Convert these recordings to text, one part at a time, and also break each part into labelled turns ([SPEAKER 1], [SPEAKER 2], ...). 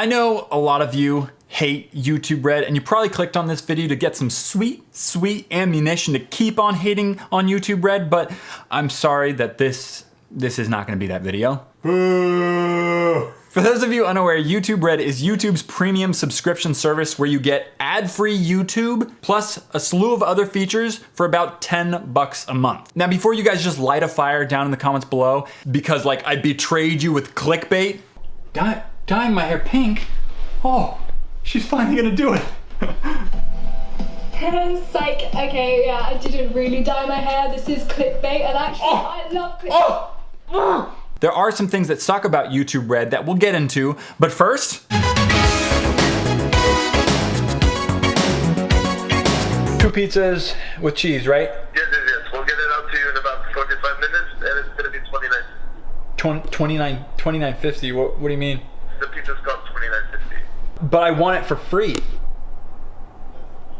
[SPEAKER 1] I know a lot of you hate YouTube Red, and you probably clicked on this video to get some sweet ammunition to keep on hating on YouTube Red, but I'm sorry that this is not gonna be that video. For those of you unaware, YouTube Red is YouTube's premium subscription service where you get ad-free YouTube plus a slew of other features for about $10 a month. Now, before you guys just light a fire down in the comments below because like I betrayed you with clickbait, dyeing my hair pink? Oh, she's finally gonna do it.
[SPEAKER 2] Psych, okay, yeah, I didn't really dye my hair. This is clickbait, and actually, I love clickbait.
[SPEAKER 1] There are some things that suck about YouTube Red that we'll get into, but first... 2 pizzas with cheese, right?
[SPEAKER 3] Yes. We'll get it out to you in about 45 minutes, and it's gonna be $29.
[SPEAKER 1] $29.50, what do you mean?
[SPEAKER 3] The pizza's cost $29.50.
[SPEAKER 1] But I want it for free.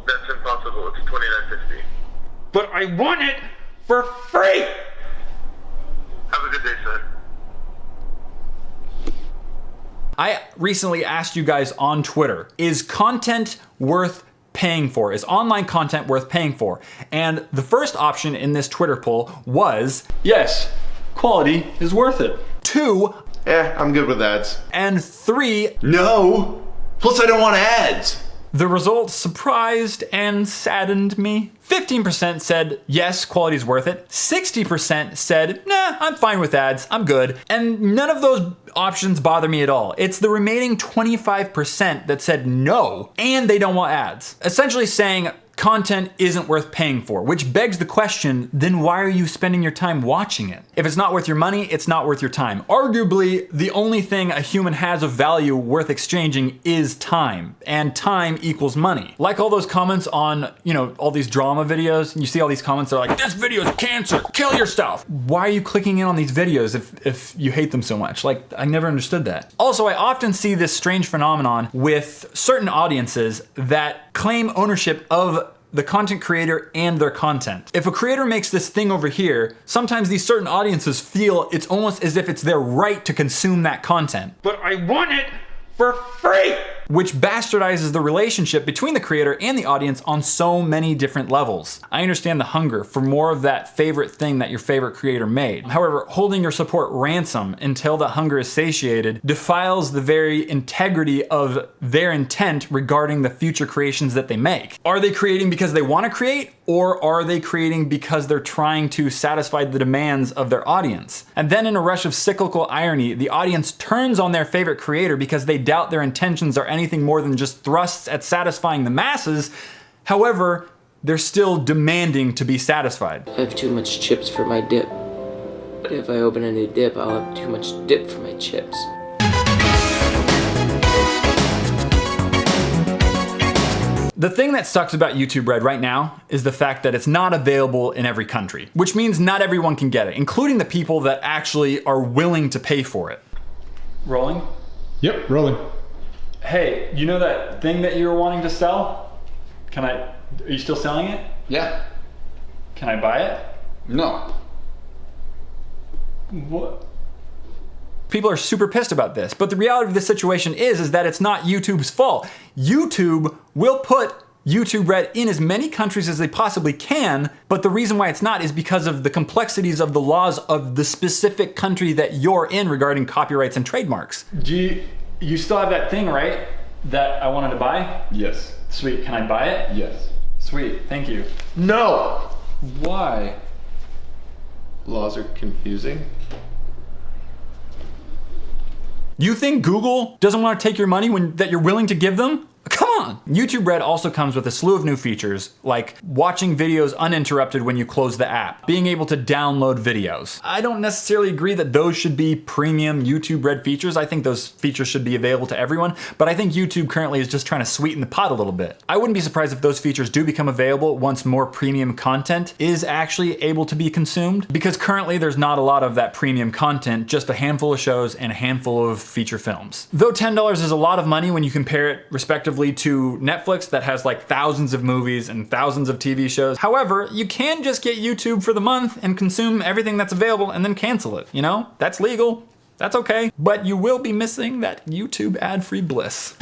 [SPEAKER 3] That's impossible, it's $29.50.
[SPEAKER 1] But I want it for free!
[SPEAKER 3] Have a good day, sir.
[SPEAKER 1] I recently asked you guys on Twitter, is content worth paying for? Is online content worth paying for? And the first option in this Twitter poll was, yes, quality is worth it. 2,
[SPEAKER 4] I'm good with ads.
[SPEAKER 1] and 3,
[SPEAKER 4] No! Plus I don't want ads!
[SPEAKER 1] the results surprised and saddened me. 15% said, yes, quality's worth it. 60% said, nah, I'm fine with ads, I'm good. And none of those options bother me at all. It's the remaining 25% that said no, and they don't want ads. Essentially saying, content isn't worth paying for, which begs the question, then why are you spending your time watching it? If it's not worth your money, it's not worth your time. Arguably, the only thing a human has of value worth exchanging is time, and time equals money. Like all those comments on, all these drama videos, and you see all these comments that are like, this video is cancer, kill yourself. Why are you clicking in on these videos if you hate them so much? Like, I never understood that. Also, I often see this strange phenomenon with certain audiences that claim ownership of the content creator and their content. If a creator makes this thing over here, sometimes these certain audiences feel it's almost as if it's their right to consume that content. But I want it for free! Which bastardizes the relationship between the creator and the audience on so many different levels. I understand the hunger for more of that favorite thing that your favorite creator made. However, holding your support ransom until that hunger is satiated defiles the very integrity of their intent regarding the future creations that they make. Are they creating because they want to create, or are they creating because they're trying to satisfy the demands of their audience? And then in a rush of cyclical irony, the audience turns on their favorite creator because they doubt their intentions are anything more than just thrusts at satisfying the masses. However, they're still demanding to be satisfied.
[SPEAKER 5] I have too much chips for my dip. But if I open a new dip, I'll have too much dip for my chips.
[SPEAKER 1] The thing that sucks about YouTube Red right now is the fact that it's not available in every country, which means not everyone can get it, including the people that actually are willing to pay for it. Rolling?
[SPEAKER 6] Yep, rolling.
[SPEAKER 1] Hey, you know that thing that you were wanting to sell? Are you still selling it?
[SPEAKER 6] Yeah.
[SPEAKER 1] Can I buy it?
[SPEAKER 6] No.
[SPEAKER 1] What? People are super pissed about this, but the reality of the situation is that it's not YouTube's fault. YouTube will put YouTube Red in as many countries as they possibly can, but the reason why it's not is because of the complexities of the laws of the specific country that you're in regarding copyrights and trademarks. You still have that thing, right? That I wanted to buy?
[SPEAKER 6] Yes.
[SPEAKER 1] Sweet, can I buy it?
[SPEAKER 6] Yes.
[SPEAKER 1] Sweet, thank you.
[SPEAKER 4] No!
[SPEAKER 1] Why?
[SPEAKER 4] Laws are confusing.
[SPEAKER 1] You think Google doesn't want to take your money that you're willing to give them? Come on! YouTube Red also comes with a slew of new features, like watching videos uninterrupted when you close the app, being able to download videos. I don't necessarily agree that those should be premium YouTube Red features. I think those features should be available to everyone, but I think YouTube currently is just trying to sweeten the pot a little bit. I wouldn't be surprised if those features do become available once more premium content is actually able to be consumed, because currently there's not a lot of that premium content, just a handful of shows and a handful of feature films. Though $10 is a lot of money when you compare it respectively to Netflix that has like thousands of movies and thousands of TV shows. However, you can just get YouTube for the month and consume everything that's available and then cancel it, That's legal. That's okay, but you will be missing that YouTube ad-free bliss.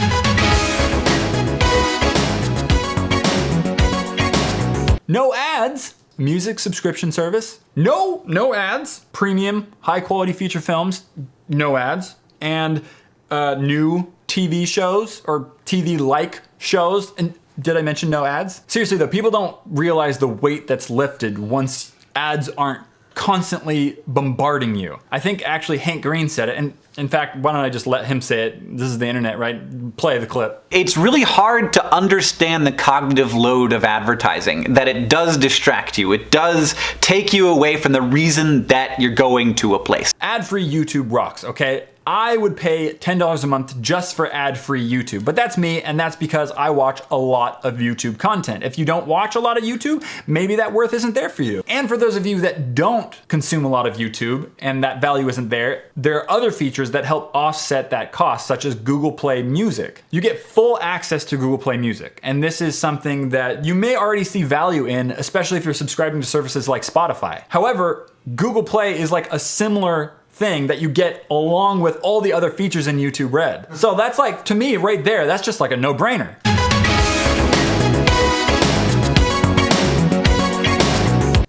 [SPEAKER 1] No ads. Music subscription service. No ads. Premium, high quality feature films. No ads. And new TV shows or TV-like shows. And did I mention no ads? Seriously though, people don't realize the weight that's lifted once ads aren't constantly bombarding you. I think actually Hank Green said it, and in fact, why don't I just let him say it? This is the internet, right? Play the clip.
[SPEAKER 7] It's really hard to understand the cognitive load of advertising, that it does distract you. It does take you away from the reason that you're going to a place.
[SPEAKER 1] Ad-free YouTube rocks, okay? I would pay $10 a month just for ad-free YouTube, but that's me, and that's because I watch a lot of YouTube content. If you don't watch a lot of YouTube, maybe that worth isn't there for you. And for those of you that don't consume a lot of YouTube and that value isn't there, there are other features that help offset that cost, such as Google Play Music. You get full access to Google Play Music, and this is something that you may already see value in, especially if you're subscribing to services like Spotify. However, Google Play is like a similar thing that you get along with all the other features in YouTube Red. So that's like, to me right there, that's just like a no-brainer.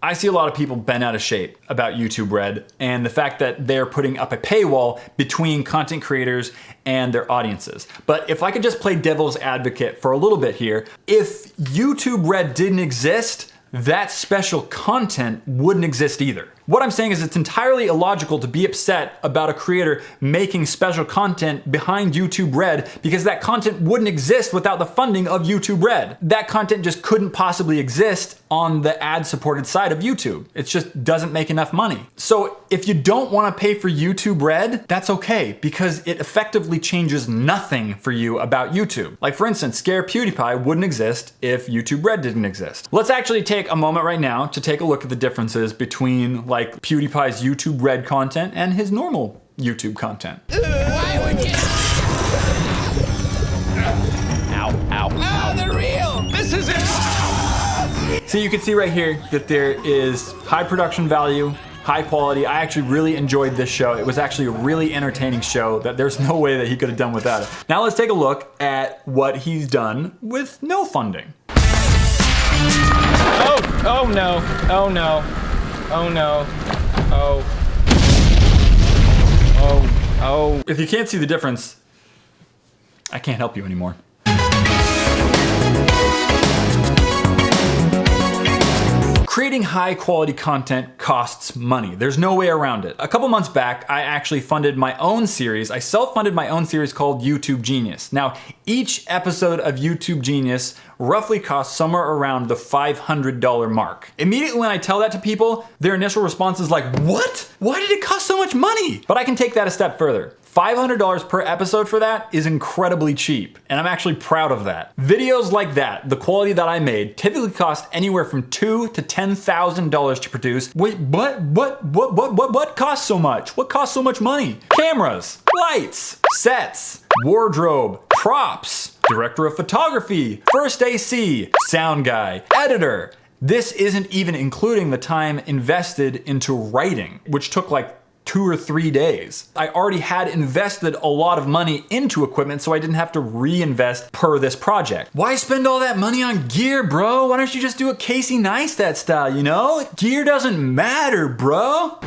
[SPEAKER 1] I see a lot of people bent out of shape about YouTube Red and the fact that they're putting up a paywall between content creators and their audiences. But if I could just play devil's advocate for a little bit here, if YouTube Red didn't exist, that special content wouldn't exist either. What I'm saying is it's entirely illogical to be upset about a creator making special content behind YouTube Red because that content wouldn't exist without the funding of YouTube Red. That content just couldn't possibly exist on the ad-supported side of YouTube. It just doesn't make enough money. So if you don't want to pay for YouTube Red, that's okay, because it effectively changes nothing for you about YouTube. Like for instance, Scare PewDiePie wouldn't exist if YouTube Red didn't exist. Let's actually take a moment right now to take a look at the differences between like PewDiePie's YouTube Red content and his normal YouTube content.
[SPEAKER 8] Why would you?
[SPEAKER 7] Ow, ow,
[SPEAKER 8] Oh, they're real! This is it!
[SPEAKER 1] So you can see right here that there is high production value, high quality. I actually really enjoyed this show. It was actually a really entertaining show that there's no way that he could have done without it. Now let's take a look at what he's done with no funding.
[SPEAKER 9] Oh no, oh no, oh no, oh.
[SPEAKER 1] If you can't see the difference, I can't help you anymore. Creating high quality content costs money. There's no way around it. A couple months back, I actually funded my own series. I self-funded my own series called YouTube Genius. Now, each episode of YouTube Genius roughly costs somewhere around the $500 mark. Immediately when I tell that to people, their initial response is like, what? Why did it cost so much money? But I can take that a step further. $500 per episode for that is incredibly cheap, and I'm actually proud of that. Videos like that, the quality that I made, typically cost anywhere from $2,000 to $10,000 to produce. Wait, what costs so much? What costs so much money? Cameras, lights, sets, wardrobe, props, director of photography, first AC, sound guy, editor. This isn't even including the time invested into writing, which took like 2 or 3 days. I already had invested a lot of money into equipment, so I didn't have to reinvest per this project. Why spend all that money on gear, bro? Why don't you just do a Casey Neistat style, you know? Gear doesn't matter, bro.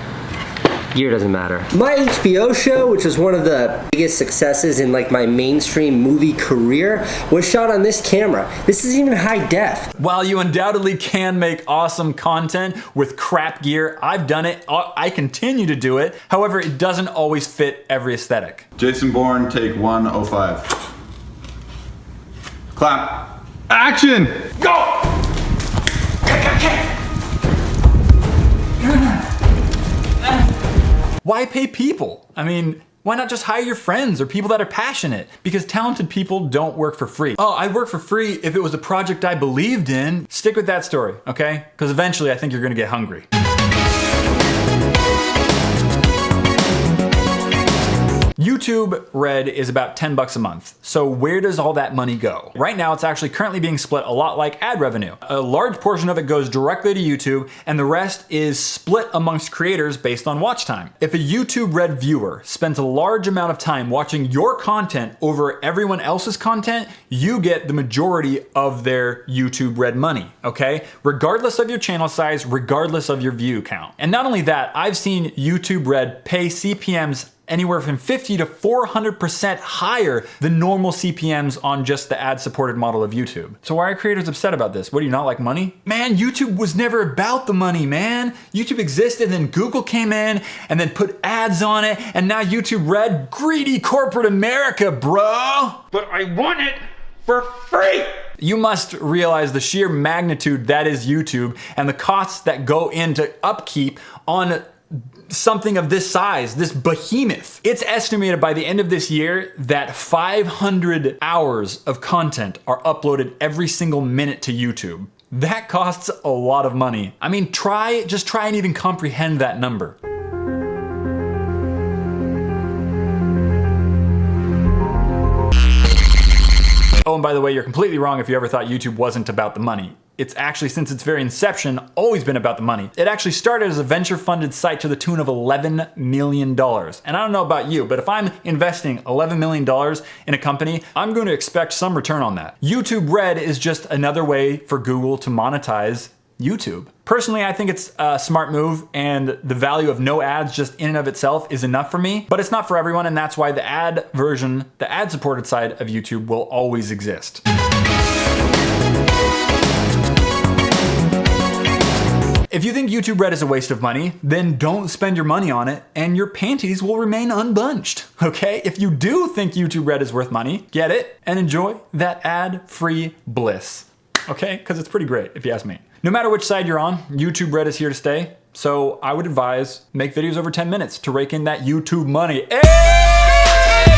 [SPEAKER 10] Gear doesn't matter. My HBO show, which was one of the biggest successes in like my mainstream movie career, was shot on this camera. This is even high def.
[SPEAKER 1] While you undoubtedly can make awesome content with crap gear, I've done it, I continue to do it. However, it doesn't always fit every aesthetic.
[SPEAKER 11] Jason Bourne, take 105. Clap. Action! Go!
[SPEAKER 1] Why pay people? I mean, why not just hire your friends or people that are passionate? Because talented people don't work for free. Oh, I'd work for free if it was a project I believed in. Stick with that story, okay? Because eventually I think you're gonna get hungry. YouTube Red is about 10 bucks a month. So where does all that money go? Right now, it's actually currently being split a lot like ad revenue. A large portion of it goes directly to YouTube, and the rest is split amongst creators based on watch time. If a YouTube Red viewer spends a large amount of time watching your content over everyone else's content, you get the majority of their YouTube Red money, okay? Regardless of your channel size, regardless of your view count. And not only that, I've seen YouTube Red pay CPMs anywhere from 50 to 400% higher than normal CPMs on just the ad-supported model of YouTube. So why are creators upset about this? What, do you not like money? Man, YouTube was never about the money, man. YouTube existed, then Google came in and then put ads on it, and now YouTube Red, greedy corporate America, bro. But I want it for free. You must realize the sheer magnitude that is YouTube and the costs that go into upkeep on something of this size, this behemoth. It's estimated by the end of this year that 500 hours of content are uploaded every single minute to YouTube. That costs a lot of money. I mean, just try and even comprehend that number. Oh, and by the way, you're completely wrong if you ever thought YouTube wasn't about the money. It's actually, since its very inception, always been about the money. It actually started as a venture-funded site to the tune of $11 million. And I don't know about you, but if I'm investing $11 million in a company, I'm going to expect some return on that. YouTube Red is just another way for Google to monetize YouTube. Personally, I think it's a smart move, and the value of no ads just in and of itself is enough for me, but it's not for everyone, and that's why the ad version, the ad-supported side of YouTube will always exist. If you think YouTube Red is a waste of money, then don't spend your money on it and your panties will remain unbunched, okay? If you do think YouTube Red is worth money, get it and enjoy that ad-free bliss, okay? Because it's pretty great if you ask me. No matter which side you're on, YouTube Red is here to stay. So I would advise make videos over 10 minutes to rake in that YouTube money. Hey!